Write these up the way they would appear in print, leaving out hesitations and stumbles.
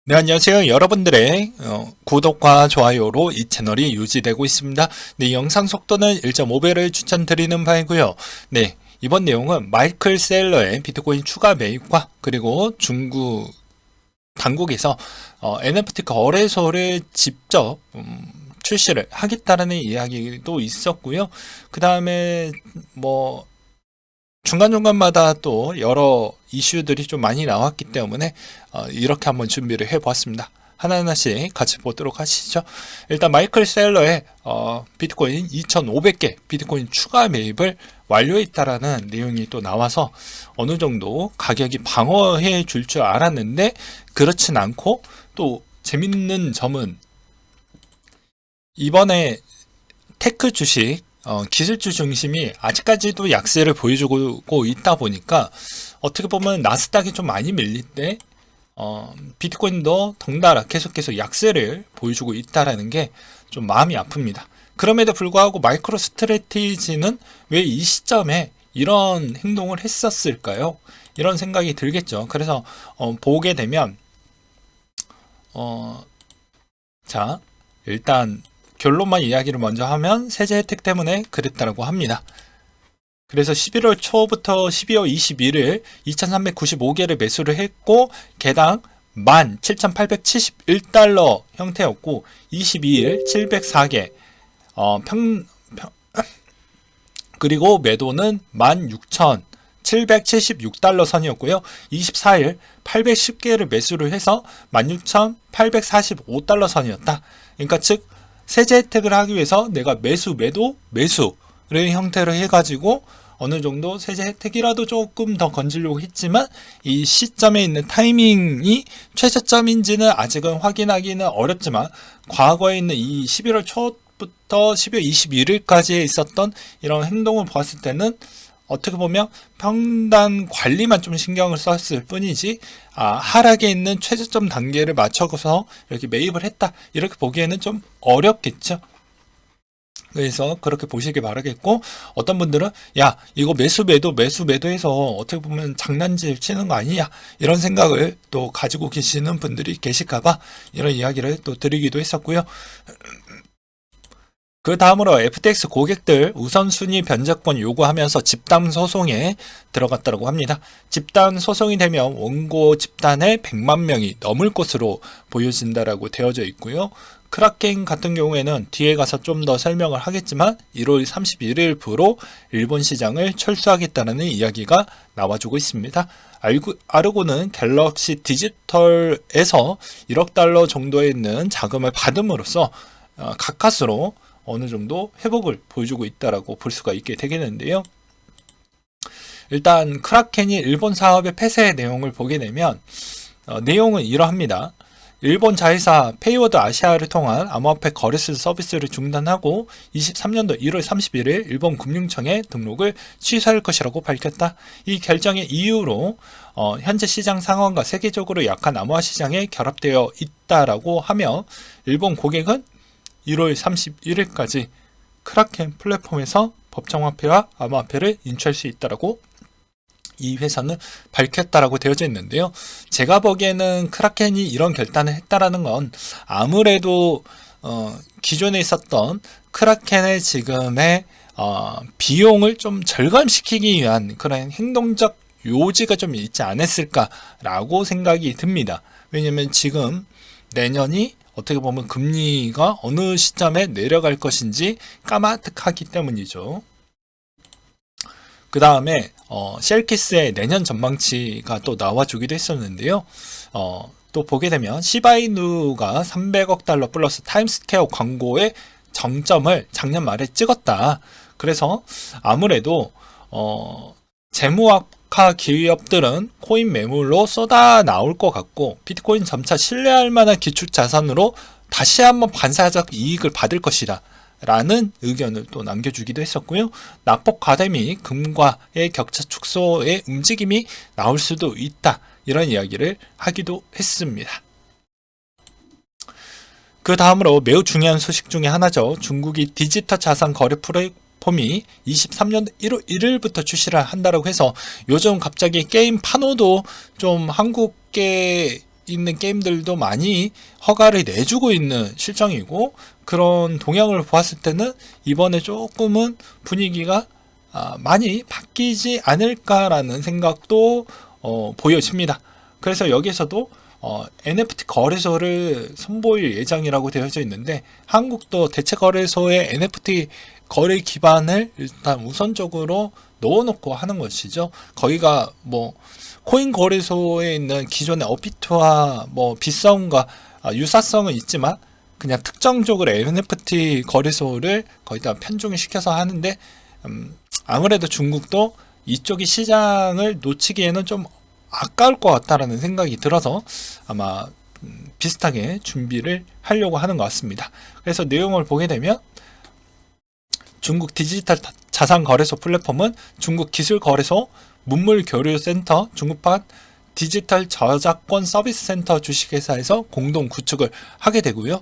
네, 안녕하세요. 여러분들의 구독과 좋아요로 이 채널이 유지되고 있습니다. 네, 영상 속도는 1.5배를 추천드리는 바이고요. 네, 이번 내용은 마이클 셀러의 비트코인 추가 매입과 그리고 중국 당국에서 NFT 거래소를 직접 출시를 하겠다라는 이야기도 있었고요. 그 다음에 뭐 중간중간마다 또 여러 이슈들이 좀 많이 나왔기 때문에 이렇게 한번 준비를 해보았습니다. 하나하나씩 같이 보도록 하시죠. 일단 마이클 셀러의 비트코인 2,500개 비트코인 추가 매입을 완료했다라는 내용이 또 나와서 어느 정도 가격이 방어해 줄 줄 알았는데 그렇진 않고, 또 재밌는 점은 이번에 테크 주식 기술주 중심이 아직까지도 약세를 보여주고 있다 보니까 어떻게 보면 나스닥이 좀 많이 밀릴 때 비트코인도 덩달아 계속 약세를 보여주고 있다라는 게 좀 마음이 아픕니다. 그럼에도 불구하고 마이크로 스트래티지는 왜 이 시점에 이런 행동을 했었을까요? 이런 생각이 들겠죠. 그래서 보게 되면 자, 일단 결론만 이야기를 먼저 하면 세제 혜택 때문에 그랬다고 합니다. 그래서 11월 초부터 12월 21일 2,395개를 매수를 했고 개당 17,871달러 형태였고, 22일 704개 그리고 매도는 16,776달러 선이었고요. 24일 810개를 매수를 해서 16,845달러 선이었다. 그러니까 즉 세제 혜택을 하기 위해서 내가 매수를 형태로 해가지고 어느 정도 세제 혜택이라도 조금 더 건지려고 했지만 이 시점에 있는 타이밍이 최저점인지는 아직은 확인하기는 어렵지만 과거에 있는 이 11월 초부터 12월 21일까지에 있었던 이런 행동을 보았을 때는 어떻게 보면 평단 관리만 좀 신경을 썼을 뿐이지 하락에 있는 최저점 단계를 맞춰서 이렇게 매입을 했다, 이렇게 보기에는 좀 어렵겠죠. 그래서 그렇게 보시길 바라겠고, 어떤 분들은 야 이거 매수매도해서 어떻게 보면 장난질 치는 거 아니냐, 이런 생각을 또 가지고 계시는 분들이 계실까봐 이런 이야기를 또 드리기도 했었고요. 그 다음으로 FTX 고객들 우선순위 변제권 요구하면서 집단 소송에 들어갔다고 합니다. 집단 소송이 되면 원고 집단의 100만 명이 넘을 것으로 보여진다라고 되어져 있고요. 크라켄 같은 경우에는 뒤에 가서 좀 더 설명을 하겠지만 1월 31일부로 일본 시장을 철수하겠다는 이야기가 나와주고 있습니다. 아르고는 갤럭시 디지털에서 1억 달러 정도에 있는 자금을 받음으로써 가까스로 어느 정도 회복을 보여주고 있다라고 볼 수가 있게 되겠는데요. 일단 크라켄이 일본 사업의 폐쇄 내용을 보게 되면 내용은 이러합니다. 일본 자회사 페이워드 아시아를 통한 암호화폐 거래소 서비스를 중단하고 23년도 1월 31일 일본 금융청에 등록을 취소할 것이라고 밝혔다. 이 결정의 이유로 현재 시장 상황과 세계적으로 약한 암호화 시장에 결합되어 있다라고 하며 일본 고객은 1월 31일까지 크라켄 플랫폼에서 법정화폐와 암호화폐를 인출할 수 있다라고 이 회사는 밝혔다라고 되어져 있는데요. 제가 보기에는 크라켄이 이런 결단을 했다라는 건 아무래도 기존에 있었던 크라켄의 지금의 비용을 좀 절감시키기 위한 그런 행동적 요지가 좀 있지 않았을까라고 생각이 듭니다. 왜냐면 지금 내년이 어떻게 보면 금리가 어느 시점에 내려갈 것인지 까마득하기 때문이죠. 그 다음에 셀키스의 내년 전망치가 또 나와주기도 했었는데요. 또 보게 되면 시바이누가 300억 달러 플러스 타임스퀘어 광고의 정점을 작년 말에 찍었다. 그래서 아무래도 재무학화 기업들은 코인 매물로 쏟아 나올 것 같고, 비트코인 점차 신뢰할 만한 기축 자산으로 다시 한번 반사적 이익을 받을 것이다 라는 의견을 또 남겨주기도 했었고요. 낙폭 과대 및 금과의 격차 축소의 움직임이 나올 수도 있다, 이런 이야기를 하기도 했습니다. 그 다음으로 매우 중요한 소식 중에 하나죠. 중국이 디지털 자산 거래 플랫폼이 23년 1월 1일부터 출시를 한다고 해서 요즘 갑자기 게임 판호도 좀 한국계 있는 게임들도 많이 허가를 내주고 있는 실정이고, 그런 동향을 보았을 때는 이번에 조금은 분위기가 많이 바뀌지 않을까라는 생각도 보여집니다. 그래서 여기서도 NFT 거래소를 선보일 예정이라고 되어져 있는데, 한국도 대체 거래소의 NFT 거래 기반을 일단 우선적으로 넣어놓고 하는 것이죠. 거기가 뭐 코인 거래소에 있는 기존의 업비트와 뭐 비싸움과 유사성은 있지만, 그냥 특정적으로 NFT 거래소를 거기다 편중을 시켜서 하는데, 아무래도 중국도 이쪽이 시장을 놓치기에는 좀 아까울 것 같다라는 생각이 들어서 아마 비슷하게 준비를 하려고 하는 것 같습니다. 그래서 내용을 보게 되면, 중국 디지털 자산 거래소 플랫폼은 중국 기술 거래소, 문물 교류 센터, 중국판 디지털 저작권 서비스 센터 주식회사에서 공동 구축을 하게 되고요.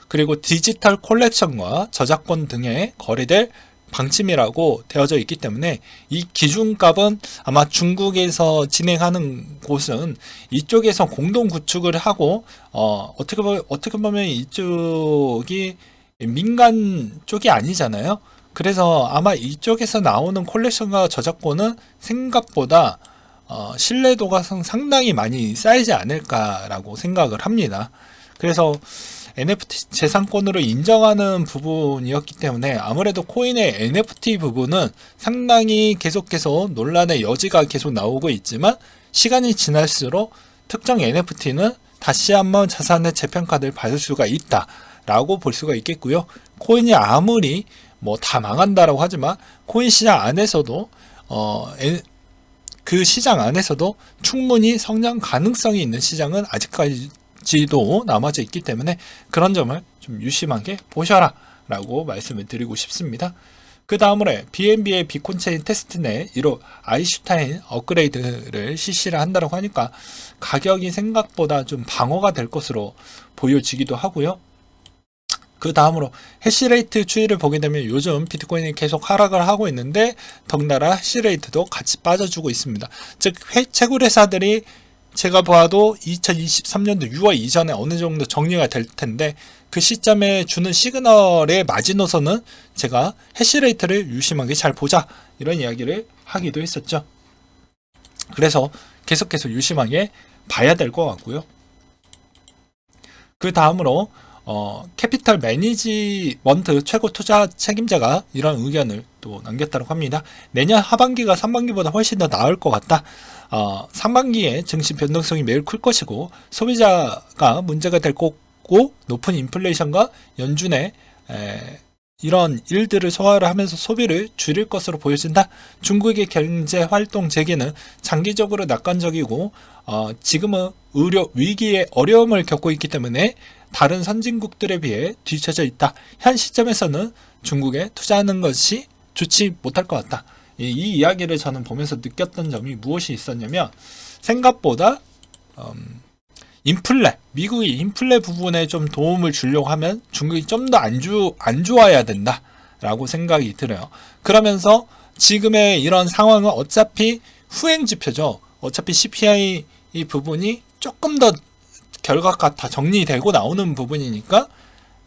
그리고 디지털 콜렉션과 저작권 등의 거래될 방침이라고 되어져 있기 때문에, 이 기준값은 아마 중국에서 진행하는 곳은 이쪽에서 공동 구축을 하고, 어떻게 보면 이쪽이 민간 쪽이 아니잖아요. 그래서 아마 이쪽에서 나오는 콜렉션과 저작권은 생각보다 신뢰도가 상당히 많이 쌓이지 않을까라고 생각을 합니다. 그래서 NFT 재산권으로 인정하는 부분이었기 때문에 아무래도 코인의 NFT 부분은 상당히 계속해서 논란의 여지가 계속 나오고 있지만, 시간이 지날수록 특정 NFT는 다시 한번 자산의 재평가를 받을 수가 있다라고 볼 수가 있겠고요. 코인이 아무리 뭐 다 망한다라고 하지만, 코인 시장 안에서도 그 시장 안에서도 충분히 성장 가능성이 있는 시장은 아직까지도 남아져 있기 때문에, 그런 점을 좀 유심하게 보셔라 라고 말씀을 드리고 싶습니다. 그 다음으로 BNB의 비콘체인 테스트넷 1호 아인슈타인 업그레이드를 실시를 한다고 하니까 가격이 생각보다 좀 방어가 될 것으로 보여지기도 하고요. 그 다음으로 해시레이트 추이를 보게 되면, 요즘 비트코인이 계속 하락을 하고 있는데 덩달아 해시레이트도 같이 빠져주고 있습니다. 즉 채굴 회사들이 제가 봐도 2023년도 6월 이전에 어느 정도 정리가 될 텐데, 그 시점에 주는 시그널의 마지노선은 제가 해시레이트를 유심하게 잘 보자, 이런 이야기를 하기도 했었죠. 그래서 계속해서 유심하게 봐야 될 것 같고요. 그 다음으로 캐피털 매니지먼트 최고 투자 책임자가 이런 의견을 또 남겼다고 합니다. 내년 하반기가 상반기보다 훨씬 더 나을 것 같다. 상반기에 증시 변동성이 매우 클 것이고, 소비자가 문제가 될 거고, 높은 인플레이션과 연준의 이런 일들을 소화를 하면서 소비를 줄일 것으로 보여진다. 중국의 경제 활동 재개는 장기적으로 낙관적이고, 지금은 의료 위기에 어려움을 겪고 있기 때문에 다른 선진국들에 비해 뒤처져 있다. 현 시점에서는 중국에 투자하는 것이 좋지 못할 것 같다. 이 이야기를 저는 보면서 느꼈던 점이 무엇이 있었냐면, 생각보다 미국이 인플레 부분에 좀 도움을 주려고 하면 중국이 좀 더 안 좋아야 된다라고 생각이 들어요. 그러면서 지금의 이런 상황은 어차피 후행 지표죠. 어차피 CPI 이 부분이 조금 더 결과가 다 정리되고 나오는 부분이니까,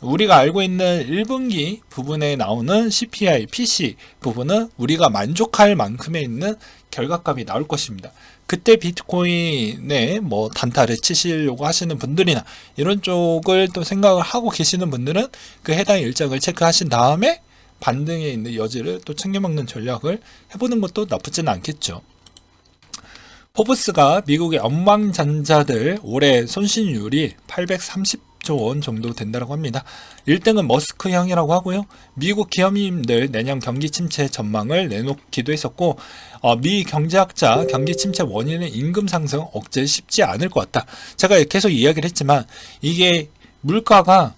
우리가 알고 있는 1분기 부분에 나오는 CPI, PC 부분은 우리가 만족할 만큼의 있는 결과값이 나올 것입니다. 그때 비트코인에 뭐 단타를 치시려고 하시는 분들이나 이런 쪽을 또 생각을 하고 계시는 분들은 그 해당 일정을 체크하신 다음에 반등에 있는 여지를 또 챙겨먹는 전략을 해보는 것도 나쁘지는 않겠죠. 포브스가 미국의 억만장자들 올해 손실률이 830조 원 정도 된다고 합니다. 1등은 머스크 형이라고 하고요. 미국 기업인들 내년 경기 침체 전망을 내놓기도 했었고, 미 경제학자 경기 침체 원인은 임금 상승 억제 쉽지 않을 것 같다. 제가 계속 이야기를 했지만, 이게 물가가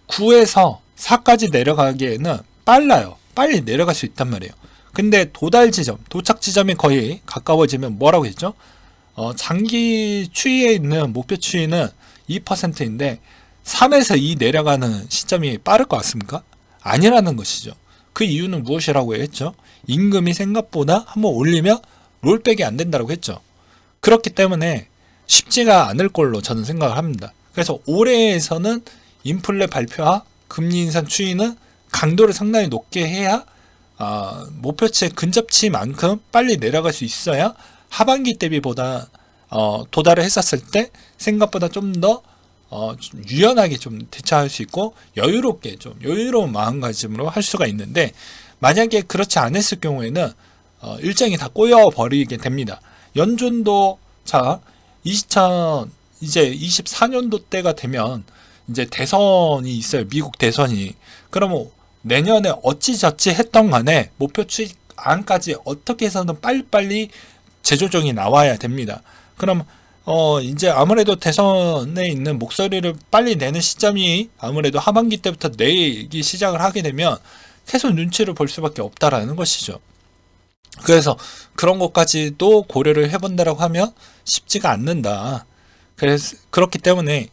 9에서 4까지 내려가기에는 빨리 내려갈 수 있단 말이에요. 근데 도착 지점이 거의 가까워지면 뭐라고 했죠? 장기 추이에 있는 목표 추이는 2%인데 3에서 2 내려가는 시점이 빠를 것 같습니까? 아니라는 것이죠. 그 이유는 무엇이라고 했죠? 임금이 생각보다 한번 올리면 롤백이 안 된다고 했죠. 그렇기 때문에 쉽지가 않을 걸로 저는 생각을 합니다. 그래서 올해에서는 인플레 발표와 금리 인상 추이는 강도를 상당히 높게 해야 목표치의 근접치만큼 빨리 내려갈 수 있어야 하반기 대비보다 도달을 했었을 때 생각보다 좀 더 유연하게 좀 대처할 수 있고 여유롭게 좀 여유로운 마음가짐으로 할 수가 있는데, 만약에 그렇지 않았을 경우에는 일정이 다 꼬여 버리게 됩니다. 연준도 이제 24년도 때가 되면 이제 대선이 있어요. 미국 대선이. 그러면 내년에 어찌저찌 했던 간에 목표치 안까지 어떻게 해서는 빨리빨리 재조정이 나와야 됩니다. 그럼 이제 아무래도 대선에 있는 목소리를 빨리 내는 시점이 아무래도 하반기 때부터 내기 시작을 하게 되면 계속 눈치를 볼 수밖에 없다라는 것이죠. 그래서 그런 것까지도 고려를 해본다라고 하면 쉽지가 않는다. 그래서 그렇기 때문에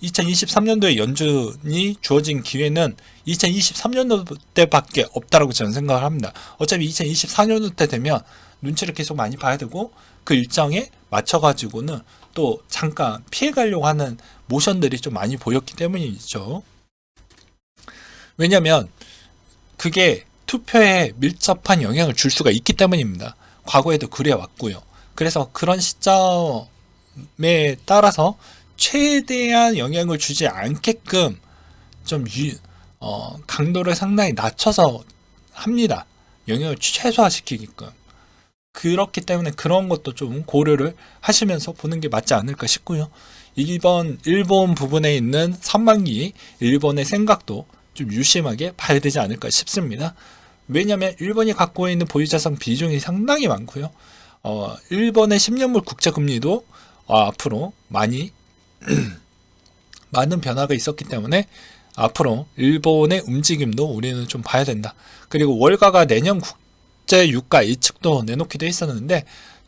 2023년도에 연준이 주어진 기회는 2023년도 때밖에 없다라고 저는 생각을 합니다. 어차피 2024년도 때 되면 눈치를 계속 많이 봐야 되고 그 일정에 맞춰가지고는 또 잠깐 피해가려고 하는 모션들이 좀 많이 보였기 때문이죠. 왜냐하면 그게 투표에 밀접한 영향을 줄 수가 있기 때문입니다. 과거에도 그래왔고요. 그래서 그런 시점에 따라서 최대한 영향을 주지 않게끔 좀 강도를 상당히 낮춰서 합니다. 영향을 최소화시키게끔. 그렇기 때문에 그런 것도 좀 고려를 하시면서 보는 게 맞지 않을까 싶고요. 이번 일본 부분에 있는 상반기 일본의 생각도 좀 유심하게 봐야 되지 않을까 싶습니다. 왜냐하면 일본이 갖고 있는 보유자산 비중이 상당히 많고요. 일본의 10년물 국채금리도 앞으로 많은 변화가 있었기 때문에 앞으로 일본의 움직임도 우리는 좀 봐야 된다. 그리고 월가가 내년 국제 유가 예측도 내놓기도 했었는데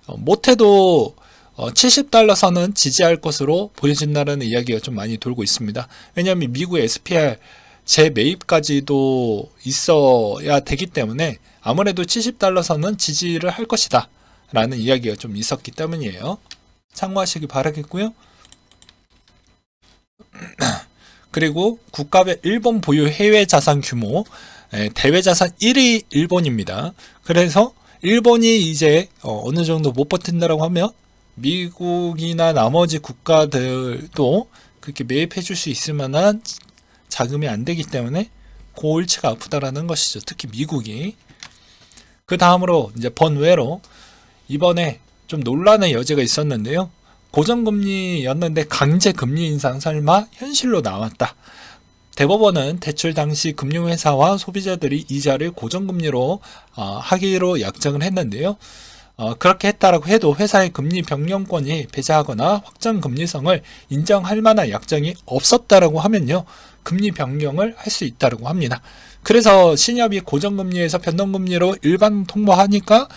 못해도 70달러 선은 지지할 것으로 보여진다는 이야기가 좀 많이 돌고 있습니다. 왜냐하면 미국의 SPR 재매입까지도 있어야 되기 때문에 아무래도 70달러 선은 지지를 할 것이다 라는 이야기가 좀 있었기 때문이에요. 참고하시기 바라겠고요. 그리고 국가별 일본 보유 해외 자산 규모, 대외 자산 1위 일본입니다. 그래서 일본이 이제 어느 정도 못 버틴다라고 하면 미국이나 나머지 국가들도 그렇게 매입해 줄 수 있을 만한 자금이 안 되기 때문에 골치가 아프다라는 것이죠. 특히 미국이. 그 다음으로 이제 번외로 이번에 좀 논란의 여지가 있었는데요. 고정금리였는데 강제 금리 인상 설마 현실로 나왔다. 대법원은 대출 당시 금융회사와 소비자들이 이자를 고정금리로 하기로 약정을 했는데요. 그렇게 했다라고 해도 회사의 금리 변경권이 배제하거나 확정 금리성을 인정할 만한 약정이 없었다라고 하면요, 금리 변경을 할 수 있다라고 합니다. 그래서 신협이 고정금리에서 변동금리로 일반 통보하니까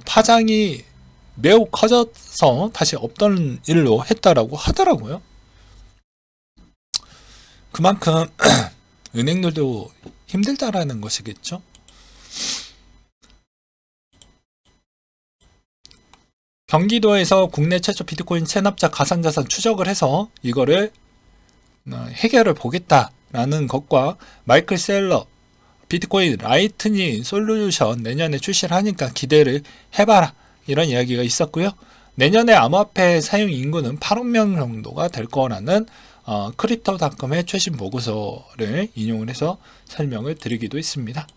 파장이 매우 커져서 다시 없던 일로 했다라고 하더라고요. 그만큼 은행들도 힘들다라는 것이겠죠. 경기도에서 국내 최초 비트코인 체납자 가상자산 추적을 해서 이거를 해결을 보겠다라는 것과 마이클 셀러 비트코인 라이트닝 솔루션 내년에 출시를 하니까 기대를 해봐라 이런 이야기가 있었고요. 내년에 암호화폐 사용 인구는 8억 명 정도가 될 거라는 크립토닷컴의 최신 보고서를 인용을 해서 설명을 드리기도 했습니다.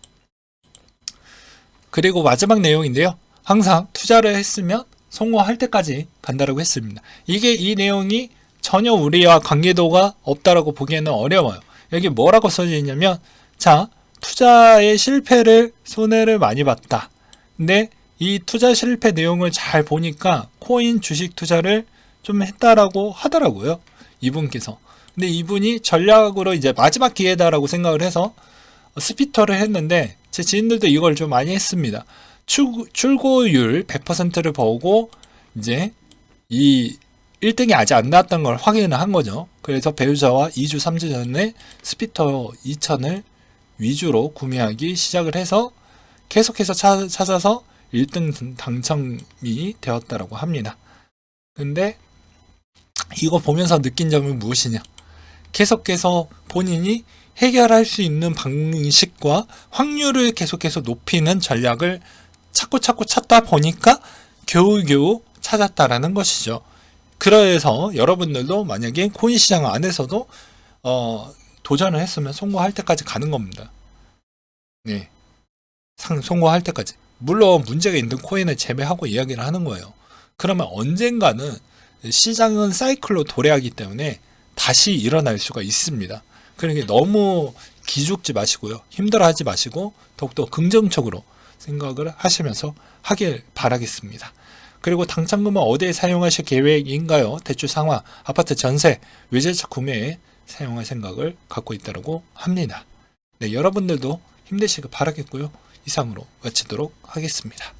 그리고 마지막 내용인데요. 항상 투자를 했으면 성공할 때까지 간다라고 했습니다. 이 내용이 전혀 우리와 관계도가 없다라고 보기에는 어려워요. 여기 뭐라고 써져 있냐면, 자, 투자의 실패를 손해를 많이 봤다. 근데 이 투자 실패 내용을 잘 보니까 코인 주식 투자를 좀 했다라고 하더라고요. 이분께서. 근데 이분이 전략으로 이제 마지막 기회다라고 생각을 해서 스피터를 했는데 제 지인들도 이걸 좀 많이 했습니다. 출고율 100%를 보고 이제 이 1등이 아직 안 나왔던 걸 확인을 한 거죠. 그래서 배우자와 2주 3주 전에 스피터 2000을 위주로 구매하기 시작을 해서 계속해서 찾아서 1등 당첨이 되었다라고 합니다. 근데 이거 보면서 느낀 점은 무엇이냐? 계속해서 본인이 해결할 수 있는 방식과 확률을 계속해서 높이는 전략을 찾고 찾다 보니까 겨우겨우 찾았다라는 것이죠. 그래서 여러분들도 만약에 코인 시장 안에서도 도전을 했으면 성공할 때까지 가는 겁니다. 네, 성공할 때까지. 물론 문제가 있는 코인을 제외하고 이야기를 하는 거예요. 그러면 언젠가는 시장은 사이클로 도래하기 때문에 다시 일어날 수가 있습니다. 그러니까 너무 기죽지 마시고요. 힘들어하지 마시고 더욱더 긍정적으로 생각을 하시면서 하길 바라겠습니다. 그리고 당첨금은 어디에 사용하실 계획인가요? 대출 상환, 아파트 전세, 외제차 구매에 사용할 생각을 갖고 있다고 합니다. 네, 여러분들도 힘내시길 바라겠고요. 이상으로 마치도록 하겠습니다.